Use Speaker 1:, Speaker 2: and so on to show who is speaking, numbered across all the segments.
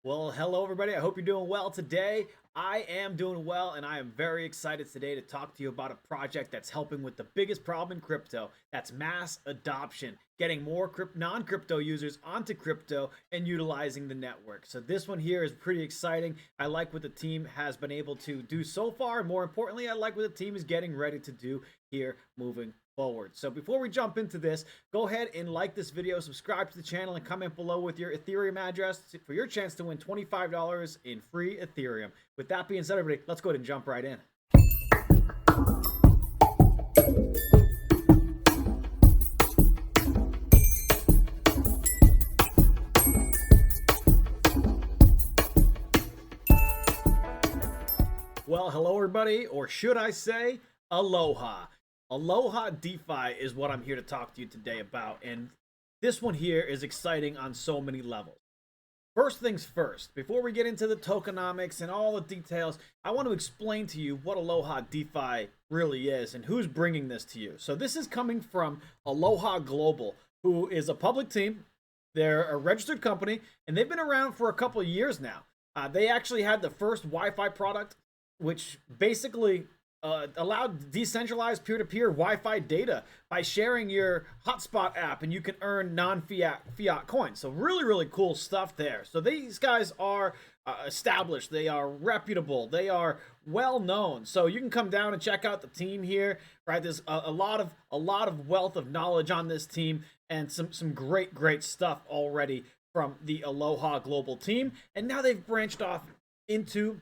Speaker 1: Well, hello everybody. I hope you're doing well today. I am doing well, and I am very excited today to talk to you about a project that's helping with the biggest problem in crypto. That's mass adoption, getting more non-crypto users onto crypto and utilizing the network. So this one here is pretty exciting. I like what the team has been able to do so far, and more importantly, I like what the team is getting ready to do here moving forward. So before we jump into this, go ahead and like this video, subscribe to the channel, and comment below with your Ethereum address for your chance to win $25 in free Ethereum. With that being said, everybody, let's go ahead and jump right in. Well, hello everybody, or should I say, aloha. Aloha DeFi is what I'm here to talk to you today about, and this one here is exciting on so many levels. First things first, before we get into the tokenomics and all the details, I want to explain to you what Aloha DeFi really is and who's bringing this to you. So this is coming from Aloha Global, who is a public team. They're a registered company, and they've been around for a couple of years now. They actually had the first Wi-Fi product, which basically allowed decentralized peer-to-peer Wi-Fi data by sharing your hotspot app, and you can earn non-fiat coins. So really cool stuff there. So these guys are established, they are reputable, they are well known. So you can come down and check out the team here, right? There's a lot of wealth of knowledge on this team, and some great stuff already from the Aloha Global team. And now they've branched off into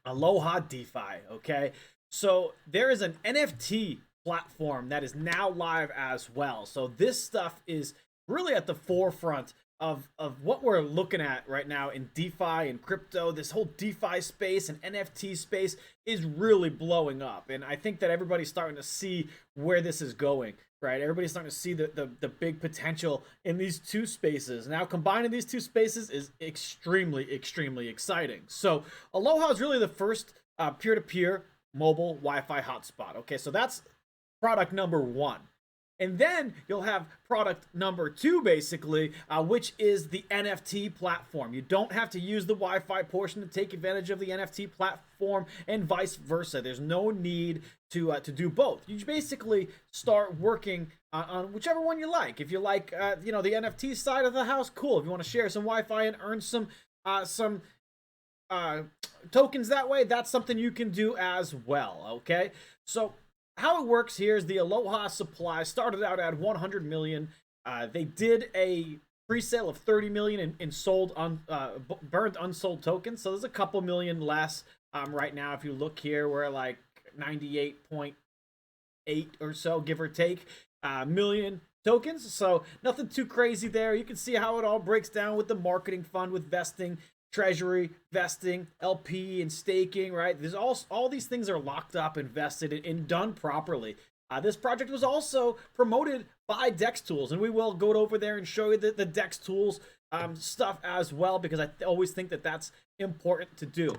Speaker 1: Aloha DeFi, okay? So there is an NFT platform that is now live as well. So this stuff is really at the forefront of what we're looking at right now in DeFi and crypto. This whole DeFi space and NFT space is really blowing up. And I think that everybody's starting to see where this is going, right? Everybody's starting to see the big potential in these two spaces. Now, combining these two spaces is extremely exciting. So Aloha is really the first peer-to-peer mobile Wi-Fi hotspot. Okay, so that's product number one. And then you'll have product number two, basically, which is the NFT platform. You don't have to use the Wi-Fi portion to take advantage of the NFT platform, and vice versa. There's no need to do both. You basically start working on whichever one you like. If you like, the NFT side of the house, cool. If you want to share some Wi-Fi and earn some tokens that way, that's something you can do as well. Okay, so how it works here is the Aloha supply started out at 100 million. They did a pre-sale of 30 million in sold burned unsold tokens. So there's a couple million less right now. If you look here, we're like 98.8 or so, give or take, million tokens. So nothing too crazy there. You can see how it all breaks down with the marketing fund, with vesting, treasury, vesting, LP, and staking, right? There's all these things are locked up, invested, and done properly. This project was also promoted by Dex Tools, and we will go over there and show you the Dex Tools stuff as well, because I always think that that's important to do.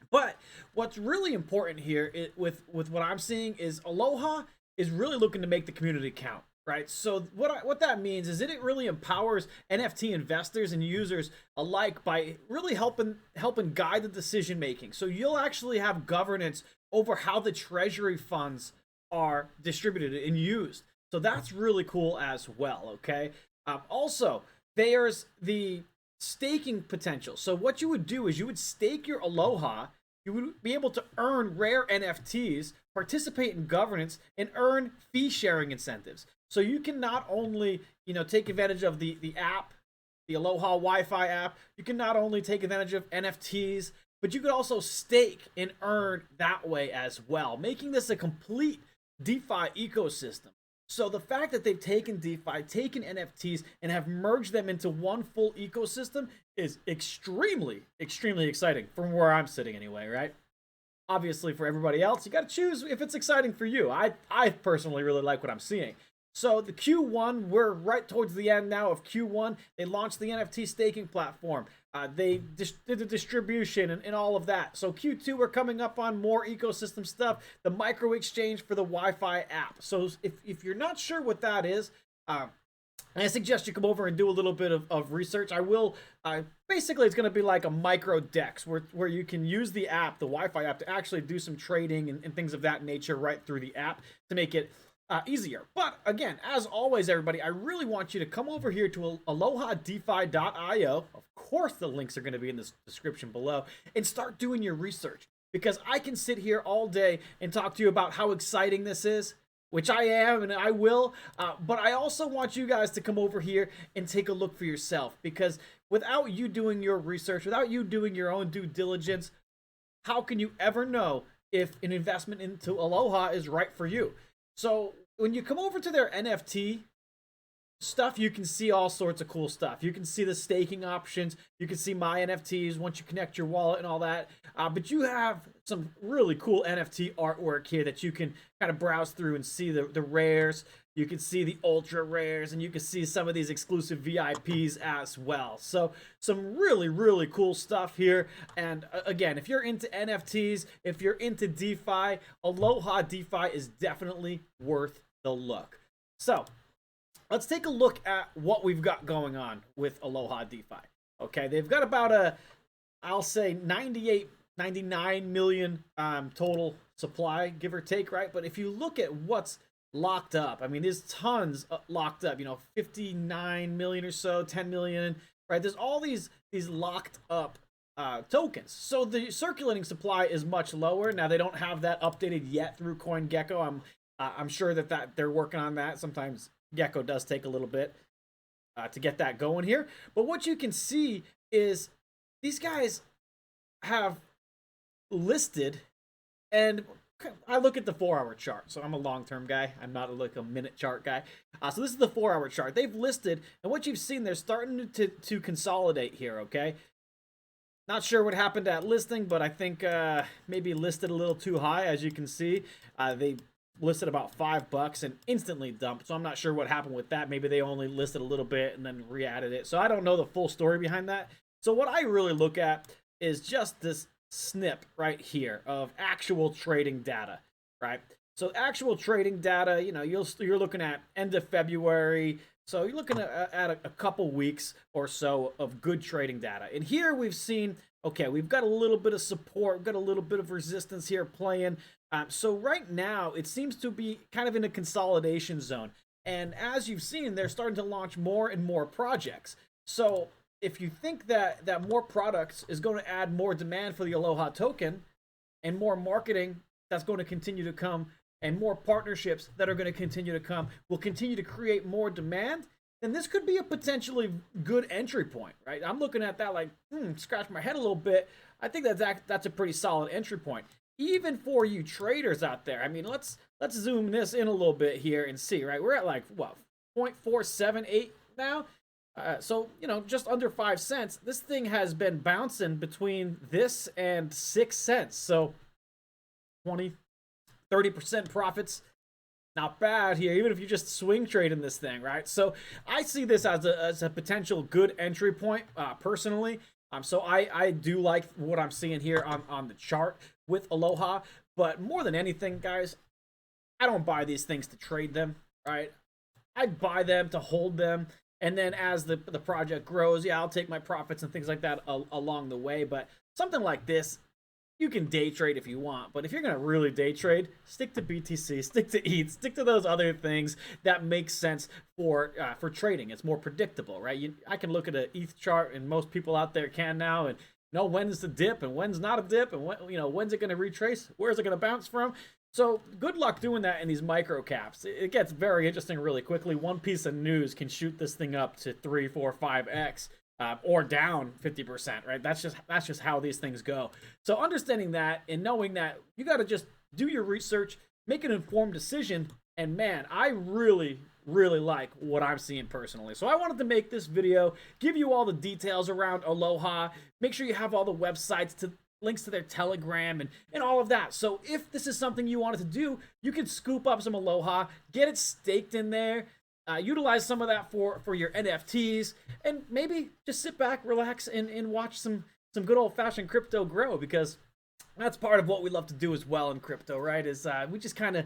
Speaker 1: But what's really important here with what I'm seeing is Aloha is really looking to make the community count. Right, so what that means is it really empowers NFT investors and users alike by really helping guide the decision making. So you'll actually have governance over how the treasury funds are distributed and used. So that's really cool as well. Okay. Also, there's the staking potential. So what you would do is you would stake your Aloha. You would be able to earn rare NFTs, participate in governance, and earn fee sharing incentives. So you can not only, take advantage of the app, the Aloha Wi-Fi app, you can not only take advantage of NFTs, but you could also stake and earn that way as well, making this a complete DeFi ecosystem. So the fact that they've taken DeFi, taken NFTs, and have merged them into one full ecosystem is extremely exciting from where I'm sitting anyway, right? Obviously, for everybody else, you got to choose if it's exciting for you. I personally really like what I'm seeing. So the Q1, we're right towards the end now of Q1. They launched the NFT staking platform. They did the distribution and all of that. So Q2, we're coming up on more ecosystem stuff. The micro exchange for the Wi-Fi app. So if you're not sure what that is, And I suggest you come over and do a little bit of research. I will, basically, it's going to be like a micro DEX where you can use the app, the Wi-Fi app, to actually do some trading and things of that nature right through the app to make it easier. But again, as always, everybody, I really want you to come over here to alohadefi.io. Of course, the links are going to be in the description below, and start doing your research, because I can sit here all day and talk to you about how exciting this is, which I am and I will, but I also want you guys to come over here and take a look for yourself, because without you doing your research, without you doing your own due diligence, how can you ever know if an investment into Aloha is right for you? So when you come over to their NFT stuff, you can see all sorts of cool stuff. You can see the staking options, you can see my NFTs once you connect your wallet and all that, but you have some really cool NFT artwork here that you can kind of browse through and see the rares. You can see the ultra rares, and you can see some of these exclusive VIPs as well. So some really cool stuff here. And again, if you're into NFTs, if you're into DeFi, Aloha DeFi is definitely worth the look. So let's take a look at what we've got going on with Aloha DeFi. Okay, they've got about I'll say 99 million total supply, give or take, right? But if you look at what's locked up, I mean, there's tons locked up, 59 million or so, 10 million, right? There's all these locked up tokens. So the circulating supply is much lower. Now, they don't have that updated yet through CoinGecko. I'm sure that they're working on that. Sometimes Gecko does take a little bit to get that going here. But what you can see is these guys have listed, and I look at the 4-hour chart, so I'm a long-term guy. I'm not like a minute chart guy. So this is the 4-hour chart. They've listed, and what you've seen, they're starting to consolidate here, okay? Not sure what happened at listing, but I think maybe listed a little too high. As you can see, they listed about $5 and instantly dumped, so I'm not sure what happened with that. Maybe they only listed a little bit and then re-added it, so I don't know the full story behind that. So what I really look at is just this snip right here of actual trading data, right? So actual trading data, you're looking at end of February, so you're looking at a couple weeks or so of good trading data. And here we've seen, okay, we've got a little bit of support, we've got a little bit of resistance here playing. So right now, it seems to be kind of in a consolidation zone. And as you've seen, they're starting to launch more and more projects. So if you think that more products is going to add more demand for the Aloha token, and more marketing that's going to continue to come, and more partnerships that are going to continue to come, will continue to create more demand, then this could be a potentially good entry point, right? I'm looking at that like, scratch my head a little bit. I think that's a pretty solid entry point, even for you traders out there. I mean, let's zoom this in a little bit here and see, right? We're at like, what, 0.478 now? So, just under 5 cents. This thing has been bouncing between this and 6 cents. So 20-30% profits. Not bad here, even if you just swing trade in this thing, right? So I see this as a potential good entry point, personally. So I do like what I'm seeing here on the chart with Aloha. But more than anything, guys, I don't buy these things to trade them, right? I buy them to hold them. And then as the project grows, yeah, I'll take my profits and things like that along the way. But something like this, you can day trade if you want. But if you're going to really day trade, stick to BTC, stick to ETH, stick to those other things that make sense for trading. It's more predictable, right? I can look at an ETH chart, and most people out there can now, and know when's the dip and when's not a dip, and when's it going to retrace, where's it going to bounce from. So good luck doing that in these micro caps. It gets very interesting really quickly. One piece of news can shoot this thing up to 3, 4, 5x, or down 50%, right? That's just how these things go. So understanding that and knowing that, you got to just do your research, make an informed decision. And man, I really like what I'm seeing personally. So I wanted to make this video, give you all the details around Aloha, make sure you have all the websites, links to their Telegram and all of that. So if this is something you wanted to do, you can scoop up some Aloha, get it staked in there, utilize some of that for your NFTs, and maybe just sit back, relax, and watch some good old-fashioned crypto grow, because that's part of what we love to do as well in crypto, right? Is we just kind of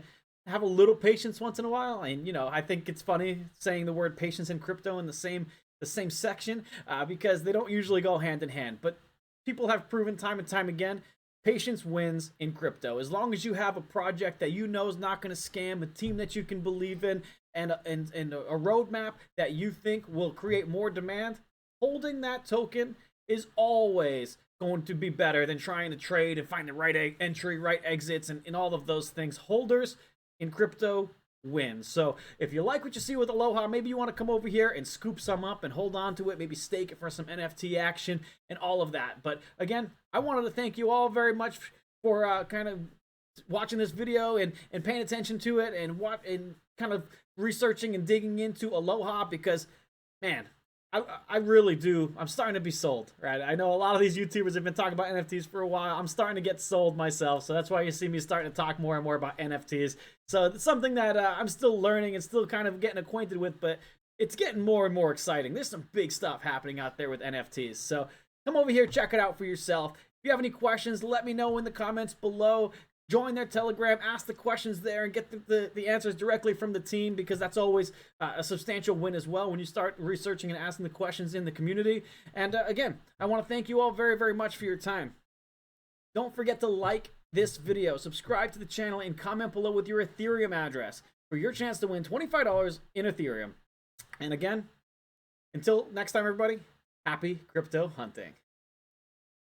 Speaker 1: have a little patience once in a while. And you know, I think it's funny saying the word patience and crypto in the same section because they don't usually go hand in hand. But people have proven time and time again, patience wins in crypto. As long as you have a project that you know is not going to scam, a team that you can believe in, and a roadmap that you think will create more demand, holding that token is always going to be better than trying to trade and find the right entry, right exits, and all of those things. Holders in crypto win. So if you like what you see with Aloha, maybe you want to come over here and scoop some up and hold on to it, maybe stake it for some NFT action and all of that. But again, I wanted to thank you all very much for kind of watching this video and paying attention to it and kind of researching and digging into Aloha because, man, I really do. I'm starting to be sold, right? I know a lot of these YouTubers have been talking about NFTs for a while. I'm starting to get sold myself, so that's why you see me starting to talk more and more about NFTs. So it's something that I'm still learning and still kind of getting acquainted with, but it's getting more and more exciting. There's some big stuff happening out there with NFTs. So come over here, check it out for yourself. If you have any questions, let me know in the comments below. Join their Telegram, ask the questions there, and get the answers directly from the team because that's always a substantial win as well when you start researching and asking the questions in the community. And again, I want to thank you all very, very much for your time. Don't forget to like this video, subscribe to the channel, and comment below with your Ethereum address for your chance to win $25 in Ethereum. And again, until next time, everybody, happy crypto hunting.